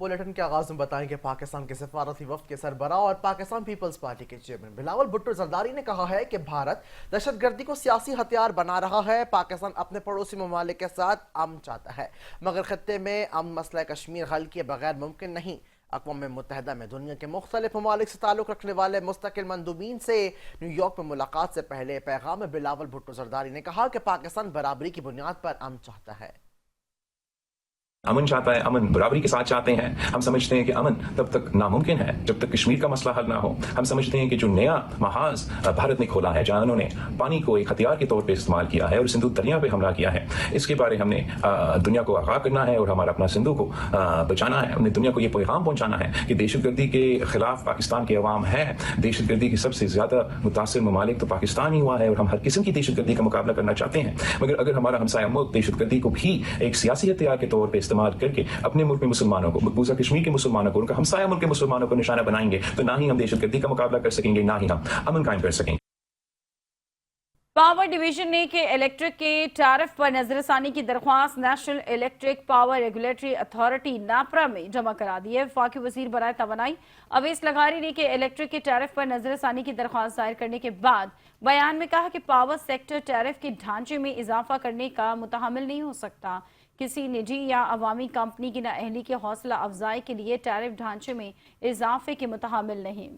Bulletin के आगाज में बताएंगे पाकिस्तान के सफारती वफ्द के सरबराह और पाकिस्तान पीपल्स पार्टी के चेयरमैन बिलावल भुट्टो जरदारी ने कहा है कि भारत दहशतगर्दी को सियासी हथियार बना रहा है। पाकिस्तान अपने पड़ोसी ममालिक के साथ अमन चाहता है, मगर खत्ते में अमन मसला कश्मीर हल किए बगैर मुमकिन नहीं। अक़वाम मुत्तहिदा में दुनिया के मुख्तलिफ ममालिक से ताल्लुक़ रखने वाले मुस्तकिल मंदूबीन से न्यूयॉर्क में मुलाकात से पहले पैगाम में बिलावल भुट्टो जरदारी ने कहा कि पाकिस्तान बराबरी की बुनियाद पर अमन चाहता है। अमन चाहता है, अमन बराबरी के साथ चाहते हैं। हम समझते हैं कि अमन तब तक नामुमकिन है जब तक कश्मीर का मसला हल ना हो। हम समझते हैं कि जो नया महाज भारत ने खोला है, जहां उन्होंने पानी को एक हथियार के तौर पे इस्तेमाल किया है और सिंधु दरिया पे हमला किया है, इसके बारे हमने दुनिया को आगाह करना है और हमारा अपना सिंधु को बचाना है। हमने दुनिया को ये पैगाम पहुंचाना है कि दहशतगर्दी के खिलाफ पाकिस्तान के अवाम है। दहशतगर्दी के सबसे ज्यादा मुतासिर ममालिक तो पाकिस्तान ही हुआ है और हम हर किस्म की दहशतगर्दी का मुकाबला करना चाहते हैं। मगर अगर हमारा हमसाया मुल्क दहशतगर्दी को भी एक सियासी हथियार के तौर पर इस्तेमाल करके अपने मुल्क में मुसलमानों को, मकबूजा कश्मीर के मुसलमानों को, उनका हमसाया मुल्क के मुसलमानों को निशाना बनाएंगे, तो ना ही हम दहशतगर्दी का मुकाबला कर सकेंगे, ना ही हम अमन कायम कर सकेंगे। पावर डिवीजन ने के इलेक्ट्रिक के टैरिफ पर नजरसानी की दरख्वास्त national electric power regulatory authority NEPRA में जमा करा दी है। वफाकी वजीर बराए तवानाई अवैस लगारी ने के इलेक्ट्रिक के टैरिफ पर नजरसानी की दरख्वास्त दायर करने के बाद बयान में कहा कि पावर सेक्टर टैरिफ के ढांचे में इजाफा करने का मुतहमिल नहीं हो सकता। किसी निजी या अवामी कंपनी की नाअहली की हौसला अफजाई के लिए टैरिफ ढांचे में इजाफे के मुतहमिल नहीं।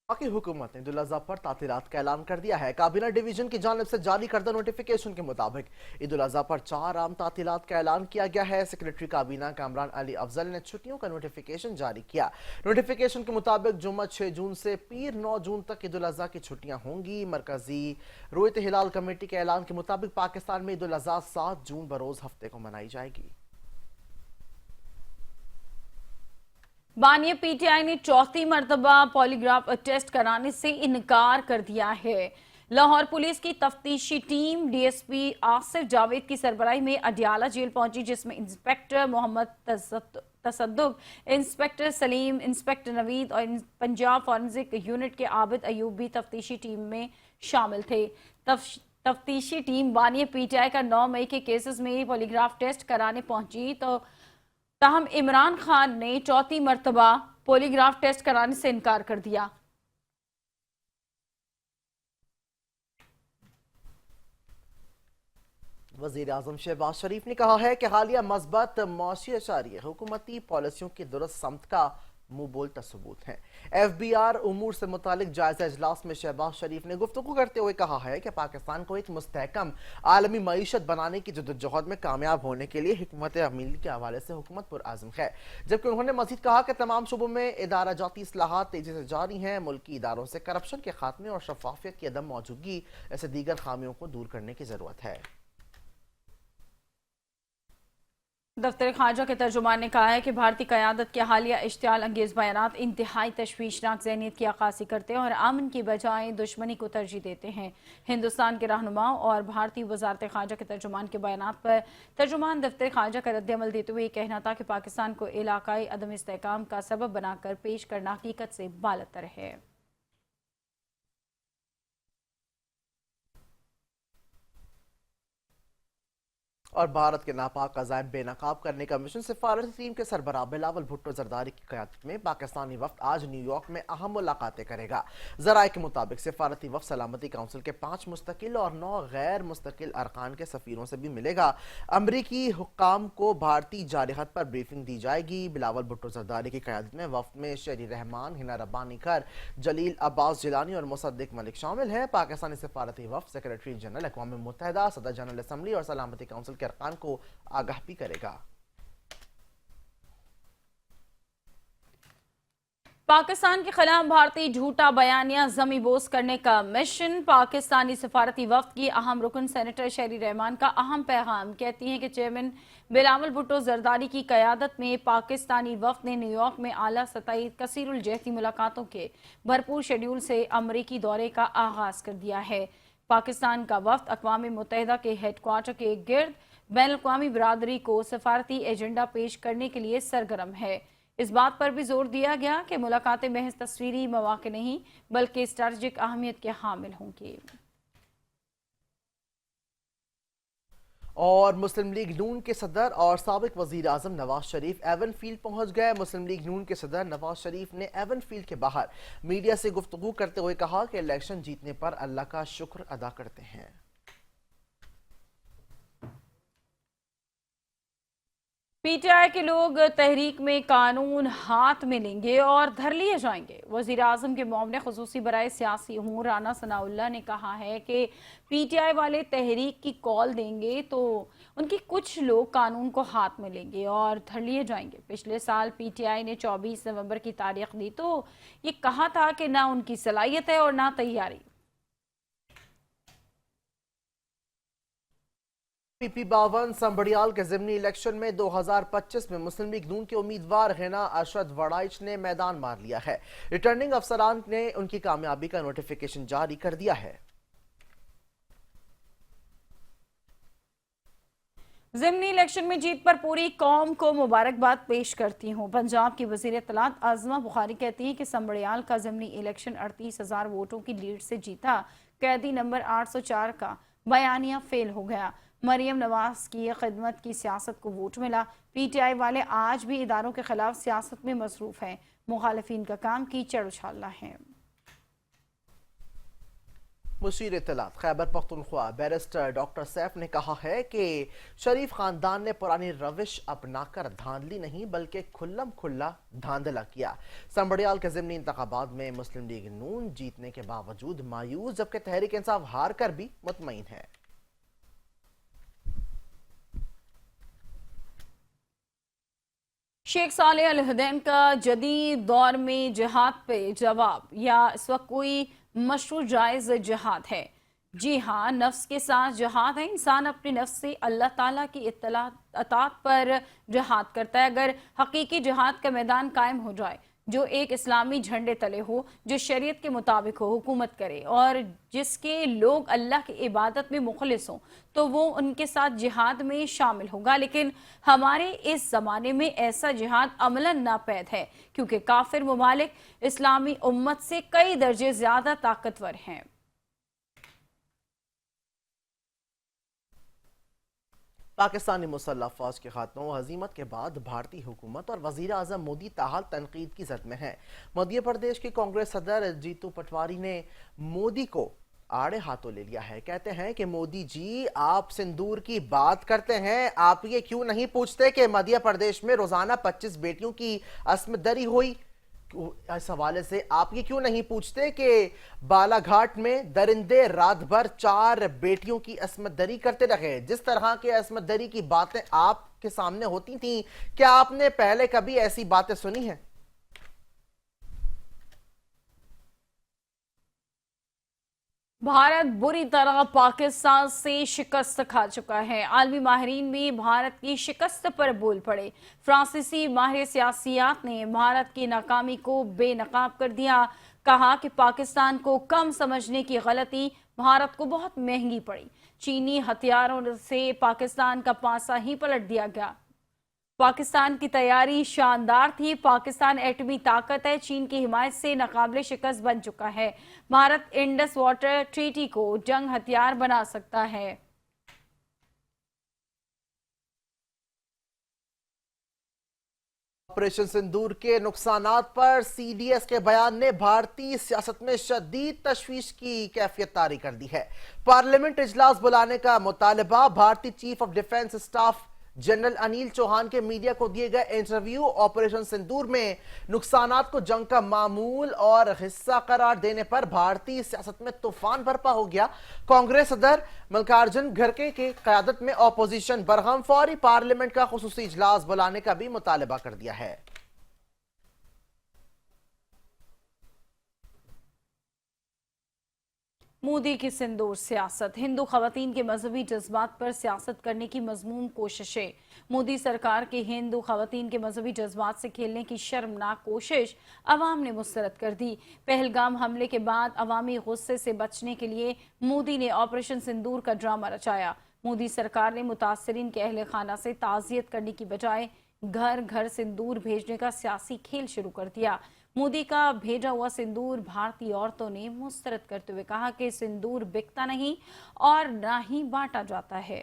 पाकिस्तान हुकूमत ने ईद उल अज़हा पर तातीलात का ऐलान कर दिया है। काबीना डिवीजन की जानिब से जारी करदा नोटिफिकेशन के मुताबिक ईद उल अज़हा पर 4 आम तातीलात का ऐलान किया गया है। सेक्रेटरी काबीना कामरान अली अफजल ने छुट्टियों का नोटिफिकेशन जारी किया। नोटिफिकेशन के मुताबिक जुम्मा 6 जून से पीर 9 जून तक ईद उल अज़हा की छुट्टियां होंगी। मरकजी रोयत हिलाल कमेटी के ऐलान के मुताबिक पाकिस्तान में ईद उल अज़हा 7 जून बरोज हफ्ते को मनाई जाएगी। बानिया पीटीआई ने चौथी मरतबा पॉलीग्राफ टेस्ट कराने से इनकार कर दिया है। लाहौर पुलिस की तफ्तीशी टीम डीएसपी आसिफ जावेद की सरबराही में अडियाला जेल पहुंची, जिसमें inspector Mohammad Tasadduq, inspector Salim, inspector Naveed और पंजाब फॉरेंसिक यूनिट के आबिद अयूब भी तफ्तीशी टीम में शामिल थे। तफ्तीशी टीम बानिया पीटीआई का 9 मई के केसेस में पॉलीग्राफ टेस्ट कराने पहुंची तो ताहम इमरान खान ने चौथी मरतबा पॉलीग्राफ टेस्ट कराने से इनकार कर दिया। वज़ीर आज़म शहबाज शरीफ ने कहा है कि हालिया मस्बत मौसी अशारिये हुकूमती पॉलिसियों की दुरुस्त समत का मुंह बोलता सबूत है। FBR उमूर से मुतालिक जायजा इजलास में शहबाज शरीफ ने गुफ्तगू करते हुए कहा है कि पाकिस्तान को एक मुस्तहकम आलमी मईशत बनाने की जद्दोजहद में कामयाब होने के लिए हिकमत अमली के हवाले से हुकूमत पुरआज़म है। जबकि उन्होंने मजीद कहा कि तमाम शुबों में इदारा जाती इस्लाहात तेजी से जारी हैं। मुल्की इदारों से करप्शन के खात्मे और शफाफियत की अदम मौजूदगी ऐसे दीगर खामियों को दूर करने की जरूरत है। दफ्तर खारजा के तर्जुमान ने कहा है कि भारतीय क़यादत के हालिया इश्तियाल अंगेज बयानात इंतहाई तशवीशनाक ज़हनियत की अक्कासी करते हैं और अमन की बजाय दुश्मनी को तरजीह देते हैं। हिंदुस्तान के रहनुमाओं और भारतीय वजारत खारजा के तर्जुमान के बयानात पर तर्जुमान दफ्तर खारजा का रद्द-ए-अमल देते हुए कहना था कि पाकिस्तान को इलाकाई अदम इस्तेहकाम का सबब बनाकर पेश करना हकीकत से बालतर है। और भारत के नापाक अजायम बेनकाब करने का मिशन सिफारती टीम के सरबराह बिलावल भुट्टो जरदारी की क़यादत में पाकिस्तानी वफ्द आज न्यूयॉर्क में अहम मुलाकातें करेगा। जराये के मुताबिक सिफारती वफ्द सलामती काउंसिल के 5 मुस्तकिल और 9 गैर मुस्तकिल अरकान के सफीरों से भी मिलेगा। अमरीकी हुक्काम को भारतीय जारहत पर ब्रीफिंग दी जाएगी। बिलावल भुट्टो जरदारी की क़यादत में वफ्द में शेरी रहमान, हिना रब्बानी खर, जलील अब्बास जिलानी और मुसद्दिक मलिक शामिल हैं। पाकिस्तानी सिफारती वफ्द सेक्रेटरी जनरल अक़वाम मुत्तहिदा, सदर जनरल असम्बली और सलामती काउंसिल अरकान को आगाह भी करेगा। पाकिस्तान के खिलाफ भारतीय झूठा बयानिया जमी बोस करने का मिशन। पाकिस्तानी सफारती वफ्द की अहम रुकन सेनेटर शेरी रहमान का अहम पैगाम कहती हैं कि चेयरमैन बिलावल भुट्टो जरदारी की क़यादत में पाकिस्तानी वफ्द ने न्यूयॉर्क में आला सतही कसीरुल जहती मुलाकातों के भरपूर शेड्यूल से अमरीकी दौरे का आगाज कर दिया है। पाकिस्तान का वफ्द अक़वाम मुत्तहिदा के हेडक्वार्टर के गिर्द बैनुल-अक़वामी बिरादरी को सफारती एजेंडा पेश करने के लिए सरगर्म है। इस बात पर भी जोर दिया गया कि मुलाकातें महज तस्वीरी मौक़े नहीं बल्कि स्ट्रैटेजिक अहमियत के हामिल होंगी। और मुस्लिम लीग नून के सदर और साबिक वजीर आजम नवाज शरीफ एवनफील्ड पहुंच गए। मुस्लिम लीग नून के सदर नवाज शरीफ ने एवनफील्ड के बाहर मीडिया से गुफ्तगू करते हुए कहा कि इलेक्शन जीतने पर अल्लाह का शुक्र अदा करते हैं। पीटीआई के लोग तहरीक में कानून हाथ में लेंगे और धर लिए जाएंगे। वजीर आजम के मामले खुसूसी बराए सियासी अमूर राना सनाउल्लाह ने कहा है कि पीटीआई वाले तहरीक की कॉल देंगे तो उनकी कुछ लोग कानून को हाथ में लेंगे और धर लिए जाएंगे। पिछले साल पीटीआई ने 24 नवंबर की तारीख दी तो ये कहा था कि ना उनकी सलाहियत है और ना तैयारी। पीपी 52 संबड़ियाल के ज़िमनी इलेक्शन में 2025 में मुस्लिम लीग नून के उम्मीदवार हिना अरशद वड़ाइच ने मैदान मार लिया है। रिटर्निंग अफसरान ने उनकी कामयाबी का नोटिफिकेशन जारी कर दिया है। ज़िमनी इलेक्शन में जीत पर पूरी कौम को मुबारकबाद पेश करती हूँ। पंजाब की वज़ीर इत्तलात आज़मा बुखारी कहती हैं कि संबड़ियाल का ज़िमनी इलेक्शन 38,000 वोटों की लीड से जीता। कैदी नंबर 804 का बयानिया फेल हो गया। मरियम नवाज की खिदमत की सियासत को वोट मिला। पीटीआई वाले आज भी इदारों के खिलाफ सियासत में मसरूफ हैं। मुखालिफिन का काम कीचड़ उछालना है। मुशीर इत्तलात खैबर पख्तूनख्वा बैरिस्टर डॉक्टर सैफ ने कहा है कि शरीफ खानदान ने पुरानी रविश अपनाकर धांधली नहीं बल्कि खुल्लम खुल्ला धांधला किया। संबड़ियाल के ज़िमनी इंतखाबात में मुस्लिम लीग नून जीतने के बावजूद मायूस, जबकि तहरीक इंसाफ हार कर भी मुतमईन है। शेख सालेह अल हुदैन का जदीद दौर में जिहाद पे जवाब, या इस वक्त कोई मशरू जायज जिहाद है? जी हाँ, नफ्स के साथ जिहाद है। इंसान अपने नफ्स से अल्लाह ताला की अतात पर जिहाद करता है। अगर हकीकी जिहाद का मैदान कायम हो जाए जो एक इस्लामी झंडे तले हो, जो शरीयत के मुताबिक हो, हुकूमत करे और जिसके लोग अल्लाह की इबादत में मुखलिस हों, तो वो उनके साथ जिहाद में शामिल होगा। लेकिन हमारे इस ज़माने में ऐसा जिहाद अमलन नापैद है, क्योंकि काफिर ममालिक इस्लामी उम्मत से कई दर्जे ज़्यादा ताकतवर हैं। पाकिस्तानी मुसल्लह फौज के खात्मों हजीमत के बाद भारतीय हुकूमत और वजीर आजम मोदी ताहाल तनकीद की जद में है। मध्य प्रदेश के कांग्रेस सदर जीतू पटवारी ने मोदी को आड़े हाथों ले लिया है। कहते हैं कि मोदी जी, आप सिंदूर की बात करते हैं, आप ये क्यों नहीं पूछते कि मध्य प्रदेश में रोजाना 25 बेटियों की अस्मत दरी हुई? इस हवाले से आप ये क्यों नहीं पूछते कि बालाघाट में दरिंदे रात भर 4 बेटियों की अस्मत दरी करते रहे? जिस तरह के अस्मत दरी की बातें आपके सामने होती थीं, क्या आपने पहले कभी ऐसी बातें सुनी हैं? भारत बुरी तरह पाकिस्तान से शिकस्त खा चुका है। आलमी माहिरीन भी भारत की शिकस्त पर बोल पड़े। फ्रांसीसी माहिर सियासियात ने भारत की नाकामी को बेनकाब कर दिया। कहा कि पाकिस्तान को कम समझने की गलती भारत को बहुत महंगी पड़ी। चीनी हथियारों से पाकिस्तान का पासा ही पलट दिया गया। पाकिस्तान की तैयारी शानदार थी। पाकिस्तान एटमी ताकत है। चीन की हिमायत से नाकाबिले शिकस्त बन चुका है। भारत इंडस वाटर ट्रीटी को जंग हथियार बना सकता है। ऑपरेशन सिंदूर के नुकसानात पर सीडीएस के बयान ने भारतीय सियासत में शदीद तशवीश की कैफियत तारी कर दी है। पार्लियामेंट इजलास बुलाने का मुतालबा। भारतीय chief of defence staff general Anil Chauhan के मीडिया को दिए गए इंटरव्यू। ऑपरेशन सिंदूर में नुकसानात को जंग का मामूल और हिस्सा करार देने पर भारतीय सियासत में तूफान बरपा हो गया। कांग्रेस सदर मल्लिकार्जुन खड़गे की क़यादत में ऑपोजिशन बरहम फौरी पार्लियामेंट का खुसूसी इजलास बुलाने का भी मुतालबा कर दिया है। मोदी की सिंदूर सियासत। हिंदू खवातीन के मजहबी जज्बात पर सियासत करने की मजमूम कोशिशें। मोदी सरकार की हिंदू खवातीन के मजहबी जज्बात से खेलने की शर्मनाक कोशिश अवाम ने मुस्तरद कर दी। पहलगाम हमले के बाद अवामी गुस्से से बचने के लिए मोदी ने ऑपरेशन सिंदूर का ड्रामा रचाया। मोदी सरकार ने मुतासरीन के अहले खाना से ताज़ियत करने की बजाय घर घर सिंदूर भेजने का सियासी खेल शुरू कर दिया। मोदी का भेजा हुआ सिंदूर भारतीय औरतों ने मुस्तरद करते हुए कहा कि सिंदूर बिकता नहीं और ना ही बांटा जाता है।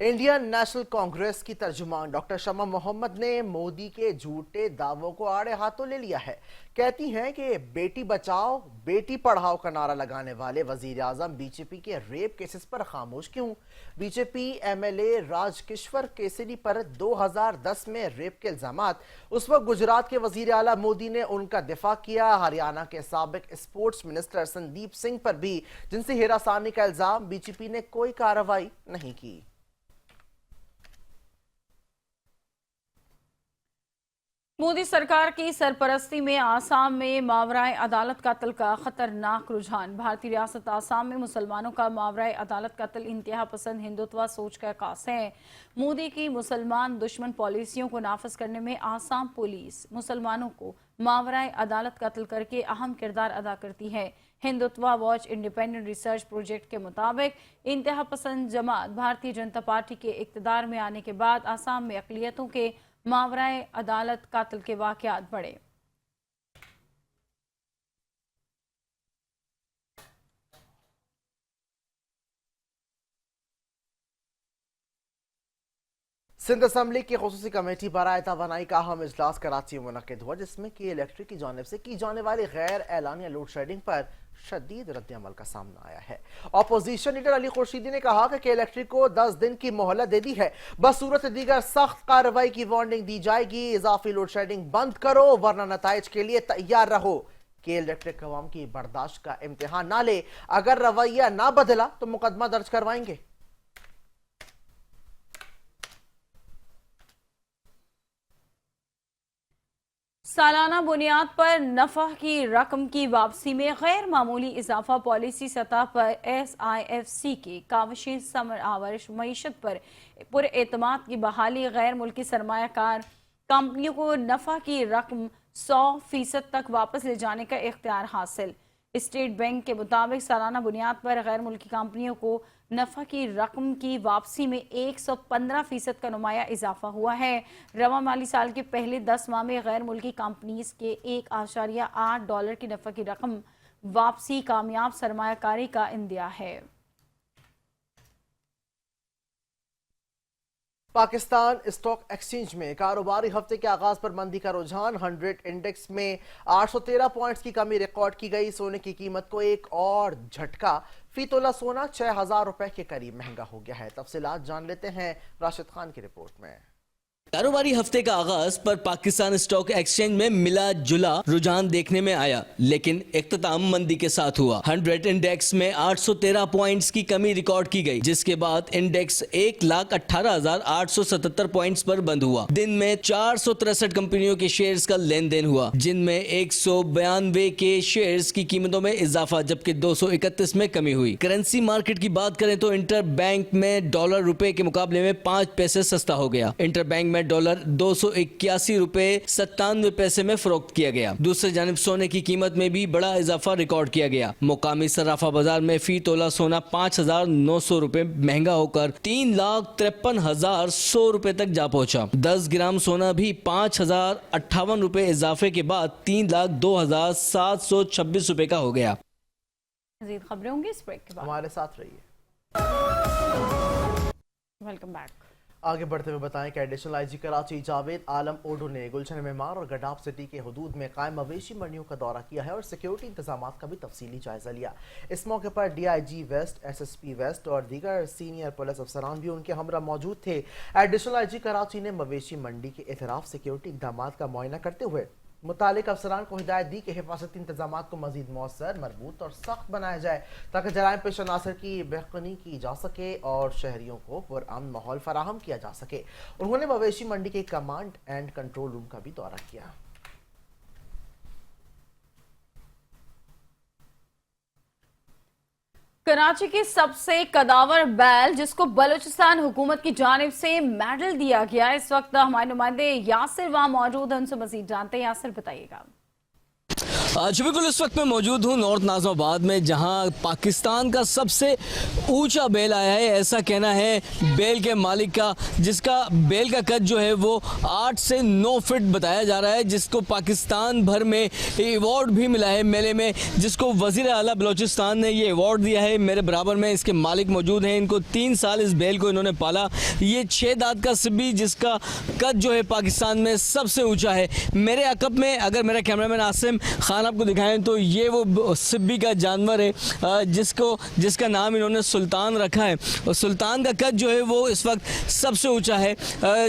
इंडियन नेशनल कांग्रेस की तर्जुमान डॉक्टर शमा मोहम्मद ने मोदी के झूठे दावों को आड़े हाथों ले लिया है। कहती हैं कि बेटी बचाओ बेटी पढ़ाओ का नारा लगाने वाले वजीर आजम बीजेपी के रेप केसेस पर खामोश क्यों। बीजेपी एमएलए राजकिश्वर केसरी पर 2010 में रेप के इल्जामात, उस वक्त गुजरात के वजीर आला मोदी ने उनका दिफा किया। हरियाणा के साबिक स्पोर्ट्स मिनिस्टर संदीप सिंह पर भी जिनसे हिरासानी का इल्जाम, बीजेपी ने कोई कार्रवाई नहीं की। मोदी सरकार की सरपरस्ती में आसाम में मावराए अदालत कत्ल का खतरनाक रुझान। भारतीय रियासत आसाम में मुसलमानों का मावराए अदालत कत्ल इंतहा पसंद हिंदुत्व सोच का अक्कास है। मोदी की मुसलमान दुश्मन पॉलिसियों को नाफिज करने में आसाम पुलिस मुसलमानों को मावराए अदालत कत्ल करके अहम किरदार अदा करती है। Hindutva watch independent research project के मुताबिक इंतहा पसंद जमात भारतीय जनता पार्टी के इक्तदार में आने के बाद आसाम में अकलियतों के मावराए अदालत कत्ल के वाकयात बढ़े। सिंध असम्बली की खुसूसी कमेटी बराए तवानाई का अहम इजलास कराची में मुनक्किद हुआ, जिसमें की इलेक्ट्रिक की जानिब से की जाने वाली गैर एलानिया लोड शेडिंग पर शदीद रद्द-ए-अमल का सामना आया है। अपोजिशन लीडर अली खुर्शीदी ने कहा कि इलेक्ट्रिक को 10 दिन की मोहलत दे दी है, बसूरत दीगर सख्त कार्रवाई की वार्निंग दी जाएगी। इजाफी लोड शेडिंग बंद करो वरना नताइज के लिए तैयार रहो। कि इलेक्ट्रिक अवाम की बर्दाश्त का इम्तिहान ना ले, अगर रवैया ना बदला तो मुकदमा दर्ज करवाएंगे। सालाना बुनियाद पर नफा की रकम की वापसी में गैर मामूली इजाफा पॉलिसी सतह पर SIFC की काविशें समर आवरिश मईशत पर पुर एतमाद की बहाली, गैर मुल्की सरमायाकार कंपनियों को नफा की रकम 100% तक वापस ले जाने का इख्तियार हासिल। स्टेट बैंक के मुताबिक सालाना बुनियाद पर गैर मुल्की कंपनियों को नफा की रकम की वापसी में 115% का नुमाया इजाफा हुआ है। रवा माली साल के पहले 10 माह में गैर मुल्की कंपनीज के $1.8 की नफा की रकम वापसी कामयाब सरमायाकारी का इंदिया है। पाकिस्तान स्टॉक एक्सचेंज में कारोबारी हफ्ते के आगाज पर मंदी का रुझान, 100 इंडेक्स में 813 पॉइंट्स की कमी रिकॉर्ड की गई। सोने की कीमत को एक और झटका, फी तोला सोना 6000 रुपए के करीब महंगा हो गया है। तफसीलात जान लेते हैं राशिद खान की रिपोर्ट में। कारोबारी हफ्ते का आगाज पर पाकिस्तान स्टॉक एक्सचेंज में मिला जुला रुझान देखने में आया, लेकिन इख्तिताम मंदी के साथ हुआ। 100 इंडेक्स में 813 पॉइंट्स की कमी रिकॉर्ड की गई, जिसके बाद इंडेक्स 1,18,877 पॉइंट्स पर बंद हुआ। दिन में 463 कंपनियों के शेयर्स का लेन देन हुआ, जिनमें 192 के शेयर्स की कीमतों में इजाफा जबकि 231 में कमी हुई। करेंसी मार्केट की बात करें तो इंटर बैंक में डॉलर रुपए के मुकाबले में 5 पैसे सस्ता हो गया। इंटर बैंक में डॉलर 281 रुपए 97 पैसे में फरोख्त किया गया। दूसरी जानिब सोने की कीमत में भी बड़ा इजाफा रिकॉर्ड किया गया। मुकामी सराफा बाजार में फी तोला सोना 5,900 रुपए महंगा होकर 3,53,100 रुपए तक जा पहुंचा। 10 ग्राम सोना भी 5,058 रुपए इजाफे के बाद 3,02,726 रुपए का हो गया। मज़ीद खबरें होंगी इस ब्रेक के बाद, हमारे साथ रहिए। Welcome back. आगे बढ़ते हुए बताएं कि एडिशनल आईजी कराची जावेद आलम ओडो ने गुलशन मेमार और गडाफ सिटी के हुदूद में कायम मवेशी मंडियों का दौरा किया है और सिक्योरिटी इंतजाम का भी तफसीली जायजा लिया। इस मौके पर DIG वेस्ट, SSP वेस्ट और दीगर सीनियर पुलिस अफसरान भी उनके हमरा मौजूद थे। एडिशनल आईजी कराची ने मवेशी मंडी के एतराफ सिक्योरिटी इंतजाम का मुआयना करते हुए मुतालिक अफसरान को हिदायत दी कि हिफाजती इंतजाम को मजीद मौसर, मजबूत और सख्त बनाया जाए ताकि जराइम पेश अनासर की बेहतरी की जा सके और शहरियों को पुरअमन माहौल फराहम किया जा सके। उन्होंने मवेशी मंडी के कमांड एंड कंट्रोल रूम का भी दौरा किया। कराची की सबसे कदावर बैल जिसको बलूचिस्तान हुकूमत की जानिब से मेडल दिया गया, इस वक्त हमारे नुमाइंदे यासिर वहां मौजूद हैं, उनसे मजीद जानते हैं। यासिर बताइएगा। जी बिल्कुल, इस वक्त मैं मौजूद हूँ नॉर्थ नाज़िमाबाद में, जहाँ पाकिस्तान का सबसे ऊंचा बेल आया है, ऐसा कहना है बेल के मालिक का, जिसका बेल का कद जो है वो 8 से 9 फीट बताया जा रहा है, जिसको पाकिस्तान भर में अवार्ड भी मिला है मेले में, जिसको वज़ीर आला बलूचिस्तान ने ये अवार्ड दिया है। मेरे बराबर में इसके मालिक मौजूद हैं, इनको 3 साल इस बेल को इन्होंने पाला। ये 6 दांत का सिब्बी, जिसका कद जो है पाकिस्तान में सबसे ऊँचा है। मेरे अकब में अगर मेरा कैमरामैन आसिम खान आपको दिखाएं तो ये वो सिब्बी का जानवर है जिसका नाम इन्होंने सुल्तान रखा है, और सुल्तान का कद जो है वो इस वक्त सबसे ऊंचा है,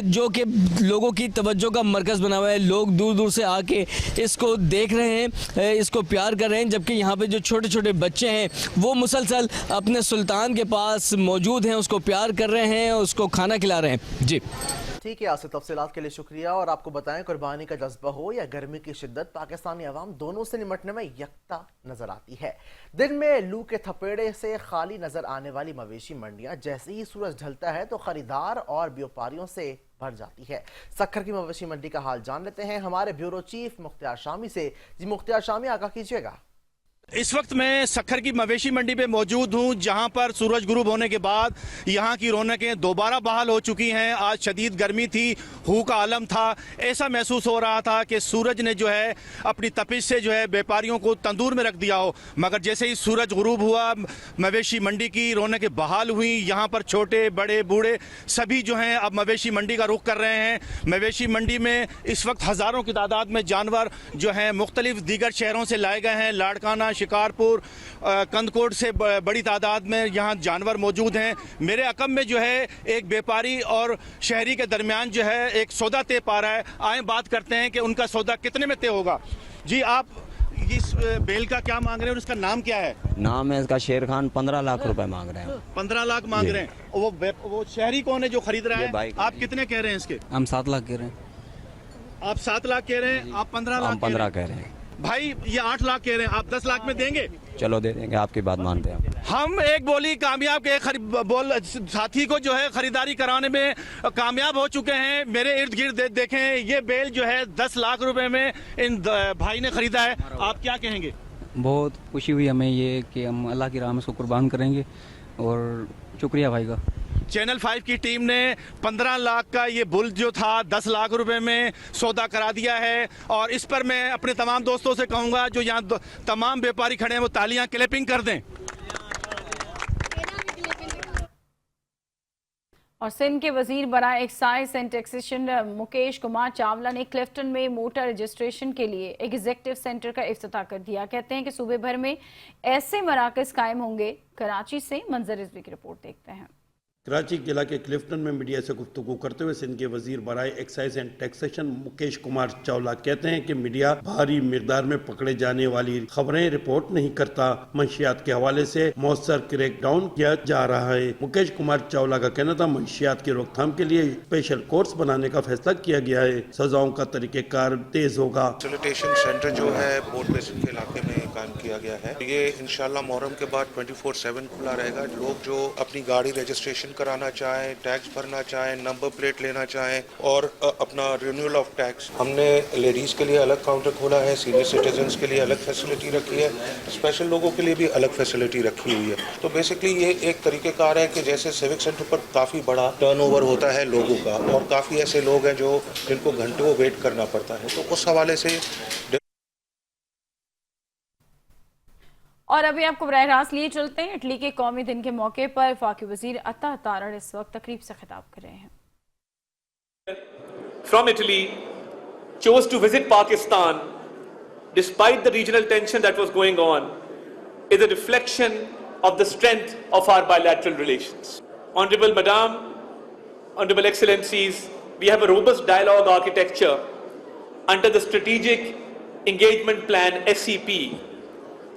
जो कि लोगों की तवज्जो का मरकज़ बना हुआ है। लोग दूर दूर से आके इसको देख रहे हैं, इसको प्यार कर रहे हैं, जबकि यहाँ पे जो छोटे छोटे बच्चे हैं वो मुसलसल अपने सुल्तान के पास मौजूद हैं, उसको प्यार कर रहे हैं, उसको खाना खिला रहे हैं। जी ठीक है, आपसे तफसीलात के लिए शुक्रिया। और आपको बताएं, कुर्बानी का जज्बा हो या गर्मी की शिद्दत, पाकिस्तानी अवाम दोनों से निपटने में यकता नजर आती है। दिन में लू के थपेड़े से खाली नजर आने वाली मवेशी मंडियां जैसे ही सूरज ढलता है तो खरीदार और व्यापारियों से भर जाती है। सक्खर की मवेशी मंडी का हाल जान लेते हैं हमारे ब्यूरो चीफ मुख्तियार शामी से। जी मुख्तियार शामी, आगाह कीजिएगा। इस वक्त मैं सक्खर की मवेशी मंडी पे मौजूद हूं, जहां पर सूरज गुरूब होने के बाद यहां की रौनकें दोबारा बहाल हो चुकी हैं। आज शदीद गर्मी थी, हू का आलम था, ऐसा महसूस हो रहा था कि सूरज ने जो है अपनी तपिश से जो है व्यापारियों को तंदूर में रख दिया हो। मगर जैसे ही सूरज गुरूब हुआ, मवेशी मंडी की रौनकें बहाल हुई। यहाँ पर छोटे बड़े बूढ़े सभी जो हैं अब मवेशी मंडी का रुख कर रहे हैं। मवेशी मंडी में इस वक्त हज़ारों की तादाद में जानवर जो हैं मुख्तलिफ दीगर शहरों से लाए गए हैं। लाड़काना, शिकारपुर, कंदकोट से बड़ी तादाद में यहाँ जानवर मौजूद हैं। मेरे अकब में जो है एक व्यापारी और शहरी के दरमियान जो है एक सौदा तय पा रहा है। आए बात करते हैं कि उनका सौदा कितने में तय होगा। जी, आप इस बेल का क्या मांग रहे हैं और इसका नाम क्या है? नाम है इसका शेर खान। 15 लाख रुपए मांग रहे हैं। 15 लाख मांग रहे हैं। वो शहरी कौन है जो खरीद रहा है? आप कितने कह रहे हैं इसके? हम 7 लाख कह रहे हैं। आप 7 लाख कह रहे हैं, आप 15 लाख? हम 15 कह रहे हैं। भाई ये 8 लाख कह रहे हैं, आप 10 लाख में देंगे? चलो दे देंगे, आपकी बात मानते हैं हम। एक बोली कामयाब के बोल साथी को जो है खरीदारी कराने में कामयाब हो चुके हैं। मेरे इर्द गिर्द देखें, ये बेल जो है 10 लाख रुपए में इन भाई ने खरीदा है। आप क्या कहेंगे? बहुत खुशी हुई हमें ये कि हम अल्लाह की राह में इसको कुर्बान करेंगे, और शुक्रिया भाई का। चैनल 5 की टीम ने 15 लाख का ये बुल जो था 10 लाख रुपए में सौदा करा दिया है। और इस पर मैं अपने तमाम दोस्तों से कहूँगा जो यहाँ तमाम व्यापारी खड़े हैं वो तालियां क्लैपिंग कर दें। और सिंध के वजीर बराए excise and taxation Mukesh Kumar Chawla ने क्लिफ्टन में मोटर रजिस्ट्रेशन के लिए एग्जीक्यूटिव सेंटर का इफ्तिताह कर दिया। कहते हैं कि सूबे भर में ऐसे मराकज कायम होंगे। कराची से मंजर रिजवी की रिपोर्ट देखते हैं। कराची जिला के क्लिफ्टन में मीडिया से गुफ्तगू करते हुए सिंध के वजीर बराए excise and taxation Mukesh Kumar Chawla कहते हैं कि मीडिया भारी मिकदार में पकड़े जाने वाली खबरें रिपोर्ट नहीं करता। मंशियात के हवाले से मौसर क्रैकडाउन किया जा रहा है। मुकेश कुमार चावला का कहना था, मंशियात की रोकथाम के लिए स्पेशल कोर्ट्स बनाने का फैसला किया गया है। सजाओं का तरीकेकार तेज होगा। फैसिलिटेशन सेंटर जो है पोर्ट बेसिन के इलाके में कायम किया गया है। ये इंशाल्लाह मुहर्रम के बाद 24/7 खुला रहेगा। लोग जो अपनी गाड़ी रजिस्ट्रेशन कराना चाहें, टैक्स भरना चाहें, नंबर प्लेट लेना चाहें और अपना रिन्यूअल ऑफ टैक्स, हमने लेडीज के लिए अलग काउंटर खोला है, सीनियर सिटीजन्स के लिए अलग फैसिलिटी रखी है, स्पेशल लोगों के लिए भी अलग फैसिलिटी रखी हुई है। तो बेसिकली ये एक तरीकेकार है कि जैसे सिविक सेंटर पर काफ़ी बड़ा टर्नओवर होता है लोगों का और काफ़ी ऐसे लोग हैं जो जिनको घंटों वेट करना पड़ता है, तो उस हवाले से। और अभी आपको बराह रास्त लिए चलते हैं। इटली के कौमी दिन के मौके पर वफाकी वजीर अता तारड़ इस वक्त तकरीब से खिताब कर रहे हैं। From Italy chose to visit Pakistan despite the regional tension that was going on is a reflection of the strength of our bilateral relations. Honorable Madam, Honorable Excellencies, we have a robust dialogue architecture under the Strategic Engagement Plan SCP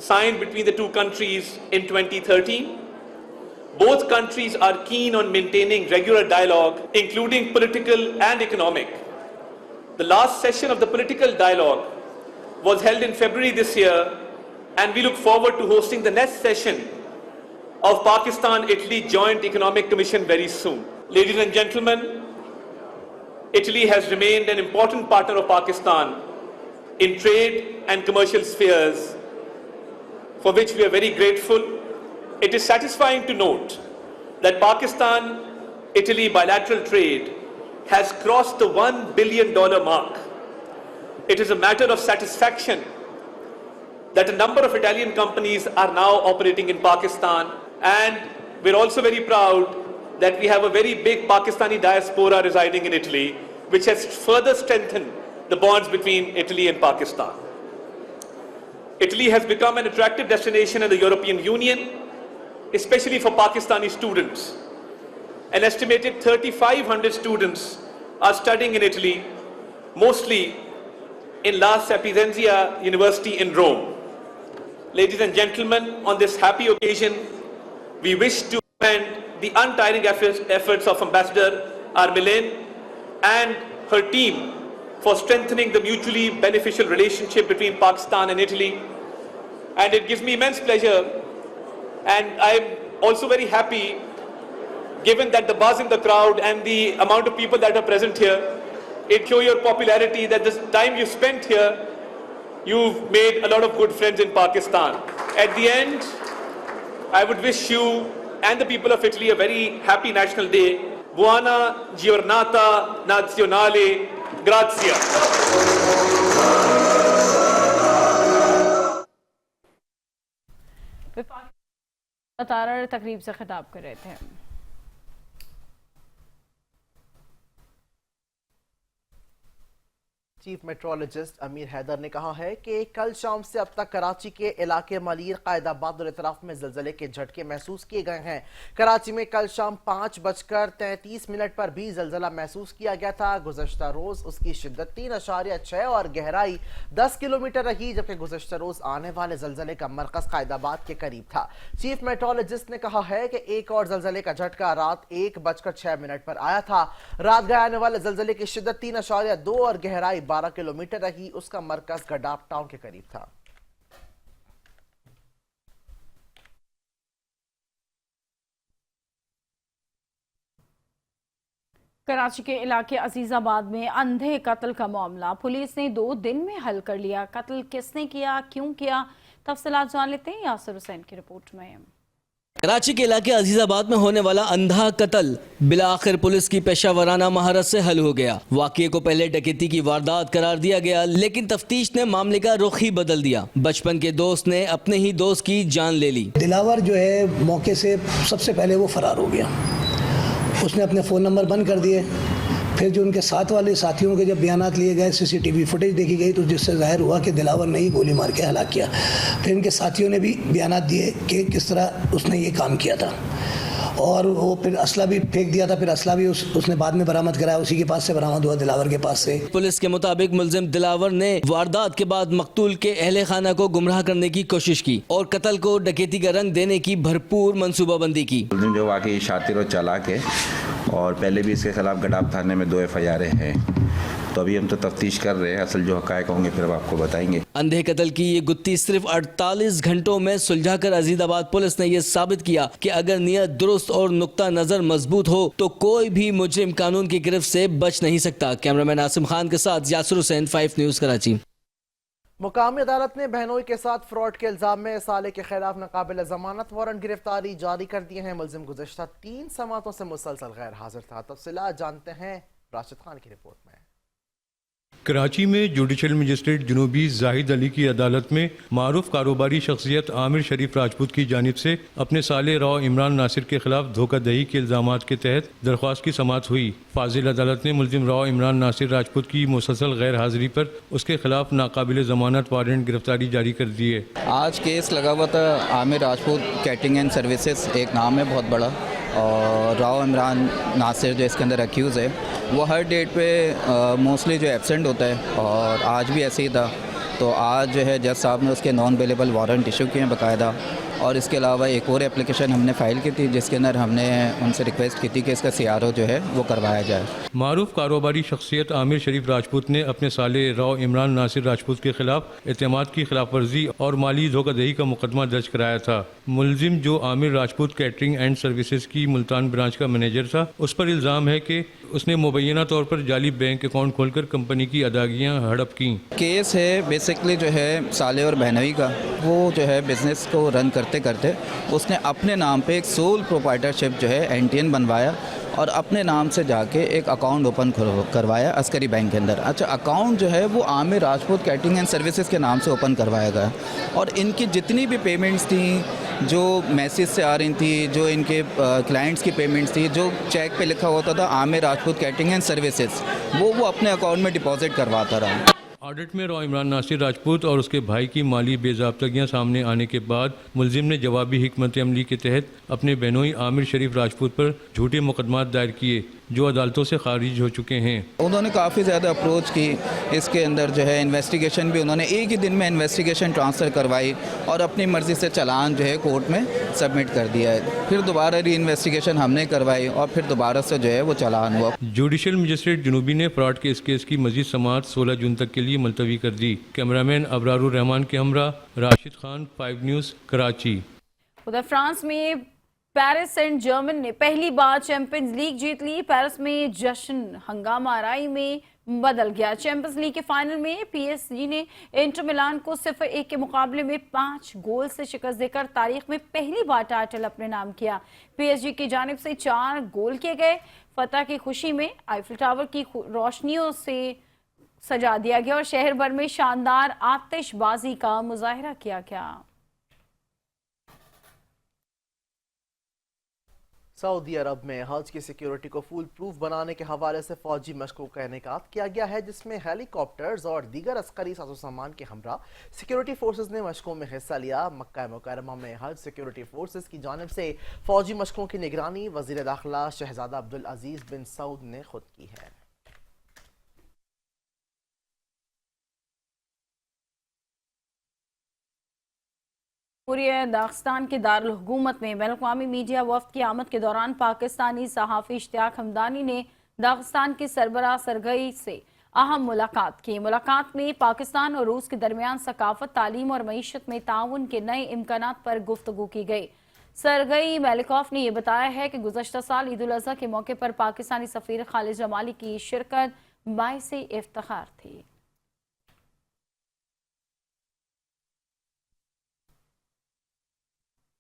signed between the two countries in 2013. Both countries are keen on maintaining regular dialogue, including political and economic. The last session of the political dialogue was held in February this year, and we look forward to hosting the next session of Pakistan-Italy Joint Economic Commission very soon. Ladies and gentlemen, Italy has remained an important partner of Pakistan in trade and commercial spheres, for which we are very grateful. It is satisfying to note that Pakistan-Italy bilateral trade has crossed the $1 billion mark. It is a matter of satisfaction that a number of Italian companies are now operating in Pakistan, and we're also very proud that we have a very big Pakistani diaspora residing in Italy, which has further strengthened the bonds between Italy and Pakistan. Italy has become an attractive destination in the European Union, especially for Pakistani students. An estimated 3,500 students are studying in Italy, mostly in La Sapienza University in Rome. Ladies and gentlemen, on this happy occasion, we wish to commend the untiring efforts of Ambassador Armelin and her team for strengthening the mutually beneficial relationship between Pakistan and Italy. And it gives me immense pleasure, and I'm also very happy, given that the buzz in the crowd and the amount of people that are present here, it shows your popularity, that this time you spent here, you've made a lot of good friends in Pakistan. At the end, I would wish you and the people of Italy a very happy National Day. Buona giornata nazionale. Grazie. तारा तकरीब से खिताब कर रहे थे। Chief metrologist अमीर हैदर ने कहा है कि कल शाम से अब तक कराची के इलाके मलीर, कायदाबाद और इतराफ में जलजले के झटके महसूस किए गए हैं। कराची में कल शाम 5:33 पर भी जलजला महसूस किया गया था। गुज़श्ता रोज उसकी शिद्दत 3.6 और गहराई 10 किलोमीटर रही, जबकि गुज़श्ता रोज आने वाले जलजले का मरकज कायदाबाद के करीब था। चीफ मेट्रोलॉजिस्ट ने कहा है कि एक और जलजले का झटका रात 1:06 पर आया था। रात गए आने वाले जलजले की शिद्दत 3.2 और गहराई 12 किलोमीटर रही। उसका मरकज गडाफ टाउन के करीब था। कराची के इलाके अजीजाबाद में अंधे कत्ल का मामला पुलिस ने 2 दिन में हल कर लिया। कत्ल किसने किया, क्यों किया, तफसीलात जान लेते हैं यासिर हुसैन की रिपोर्ट में। कराची के इलाके अजीजाबाद में होने वाला अंधा कत्ल बिलाखिर पुलिस की पेशावराना महारत से हल हो गया। वाकये को पहले डकैती की वारदात करार दिया गया, लेकिन तफ्तीश ने मामले का रुख ही बदल दिया। बचपन के दोस्त ने अपने ही दोस्त की जान ले ली। दिलावर जो है मौके से सबसे पहले वो फरार हो गया। उसने अपने फ़ोन नंबर बंद कर दिए। फिर जो उनके साथ वाले साथियों के जब बयानात लिए गए, CCTV फुटेज देखी गई, तो जिससे जाहिर हुआ कि दिलावर ने ही गोली मार के हलाक किया। फिर इनके साथियों ने भी बयानात दिए कि किस तरह उसने ये काम किया था, और वो फिर असला भी फेंक दिया था। फिर असला भी उसने बाद में बरामद कराया, उसी के पास से बरामद हुआ, दिलावर के पास से। पुलिस के मुताबिक मुलजिम दिलावर ने वारदात के बाद मकतूल के अहले खाना को गुमराह करने की कोशिश की और कत्ल को डकैती का रंग देने की भरपूर मंसूबाबंदी की। जो वाकई शातिर और चालाक है, और पहले भी इसके खिलाफ गडाफ थाने में 2 FIR हैं, तो अभी हम तो तफ्तीश कर रहे हैं। असल जो हक़ाइक़ होंगे फिर हम आपको बताएंगे। अंधे कत्ल की ये गुत्थी सिर्फ 48 घंटों में सुलझाकर अजीजाबाद पुलिस ने यह साबित किया कि अगर नियत दुरुस्त और नुक्ता नजर मजबूत हो तो कोई भी मुजरिम कानून की गिरफ्त से बच नहीं सकता। कैमरामैन आसिम खान के साथ यासिर हुसैन, 5 न्यूज़ कराची। मुकामी अदालत ने बहनोई के साथ फ्रॉड के इल्जाम में साले के खिलाफ नाकाबिल जमानत वारंट गिरफ्तारी जारी कर दिए हैं। मुलजिम गुज़श्ता 3 समातों से मुसलसल गैर हाजिर था। तफसीलात जानते हैं राशिद खान की रिपोर्ट में। कराची में जुडिशल मजिस्ट्रेट जुनूबी जाहिद अली की अदालत में मारूफ कारोबारी शख्सियत आमिर शरीफ राजपूत की जानिब से अपने साले राव इमरान नासिर के खिलाफ धोखाधड़ी के इल्जामात के तहत दरख्वास्त की समाअत हुई। फाजिल अदालत ने मुलजिम राव इमरान नासिर राजपूत की मुसलसल गैर हाजिरी पर उसके खिलाफ नाकाबिल जमानत वारंट गिरफ्तारी जारी कर दी है। आज केस लगा हुआ था Aamir Rajput catering and services, एक नाम है बहुत बड़ा, और राव इमरान नासिर जो इसके अंदर एक्यूज़ है, वो हर डेट पे मोस्टली जो एब्सेंट होता है, और आज भी ऐसे ही था। तो आज जो है जज साहब ने उसके नॉन अवेलेबल वारंट इशू किए हैं बाकायदा, और इसके अलावा एक और एप्लीकेशन हमने फ़ाइल की थी जिसके अंदर हमने उनसे रिक्वेस्ट की थी कि इसका CRO जो है वो करवाया जाए। मारूफ कारोबारी शख्सियत आमिर शरीफ राजपूत ने अपने साले राव इमरान नासिर राजपूत के खिलाफ एतमाद की खिलाफ वर्जी और माली धोखाधड़ी का मुकदमा दर्ज कराया था। मुलजिम जो Aamir Rajput catering and services की मुल्तान ब्रांच का मैनेजर था, उस पर इल्ज़ाम है कि उसने मुबैना तौर पर जाली बैंक अकाउंट खोलकर कंपनी की अदागियाँ हड़प की। केस है बेसिकली जो है साले और बहनोई का। वो जो है बिज़नेस को रन करते करते उसने अपने नाम पे एक सोल प्रोप्राइटरशिप जो है NTN बनवाया और अपने नाम से जाके एक अकाउंट ओपन करवाया अस्करी बैंक के अंदर। अच्छा, अकाउंट जो है वो Aamir Rajput catering and services के नाम से ओपन करवाया गया और इनकी जितनी भी पेमेंट्स थी, जो मैसेज से आ रही थी, जो इनके क्लाइंट्स की पेमेंट्स थी, जो चेक पे लिखा होता था Aamir Rajput catering and services, वो अपने अकाउंट में डिपॉजिट करवाता रहा। ऑडिट में राव इमरान नासिर राजपूत और उसके भाई की माली बेज़ाब्तगियाँ सामने आने के बाद मुलजिम ने जवाबी हिकमत अमली के तहत अपने बहनोई आमिर शरीफ राजपूत पर झूठे मुकदमात दायर किए जो अदालतों से खारिज हो चुके हैं। उन्होंने काफ़ी ज़्यादा अप्रोच की, इसके अंदर जो है इन्वेस्टिगेशन भी उन्होंने एक ही दिन में इन्वेस्टिगेशन ट्रांसफ़र करवाई और अपनी मर्ज़ी से चालान जो है कोर्ट में सबमिट कर दिया है। फिर दोबारा री इन्वेस्टिगेशन हमने करवाई और फिर दोबारा से जो है वो चालान हुआ। जुडिशल मजिस्ट्रेट जुनूबी ने फ्रॉड के इस केस की मजीद समाअत 16 जून तक के लिए मुलतवी कर दी। कैमरामैन अबरारुर रहमान के हमरा राशिद खान, 5 न्यूज़, कराची। उधर फ्रांस में पेरिस सेंट जर्मन ने पहली बार चैंपियंस लीग जीत ली। पेरिस में जश्न हंगामा आराई में बदल गया। चैंपियंस लीग के फाइनल में PSG ने इंटर मिलान को 0-1 के मुकाबले में 5 गोल से शिकस्त देकर तारीख में पहली बार टाइटल अपने नाम किया। PSG की जानिब से 4 गोल किए गए। फतह की खुशी में आईफिल टावर की रोशनियों से सजा दिया गया और शहर भर में शानदार आतिशबाजी का मुजाहिरा किया गया। सऊदी अरब में हज की सिक्योरिटी को फुल प्रूफ बनाने के हवाले से फौजी मशकों का इनेकाद किया गया है, जिसमें हेलीकॉप्टर्स और दीगर अस्करी साजो सामान के हमरा सिक्योरिटी फोर्सेज ने मशकों में हिस्सा लिया। मक्का मुकर्रमा में हज सिक्योरिटी फोर्सेज की जानिब से फौजी मशकों की निगरानी वजीर दाखिला शहजादा अब्दुल अजीज बिन सऊद ने खुद की है। दागिस्तान के दारुल हुकूमत में बैनुल-अक़वामी मीडिया वफ्द की आमद के दौरान पाकिस्तानी सहाफ़ी इश्तियाक हमदानी ने दागिस्तान के सरबराह सरगई से अहम मुलाकात की। मुलाकात में पाकिस्तान और रूस के दरमियान सकाफत, तालीम और मईशत में ताउन के नए इम्कानात पर गुफ्तगू की गई। सरगई मेलिकॉफ ने यह बताया है कि गुज़श्ता साल ईद उल अज़हा के मौके पर पाकिस्तानी सफ़ीर खालिद जमाली की शिरकत बाइसे इफ्तिखार थी।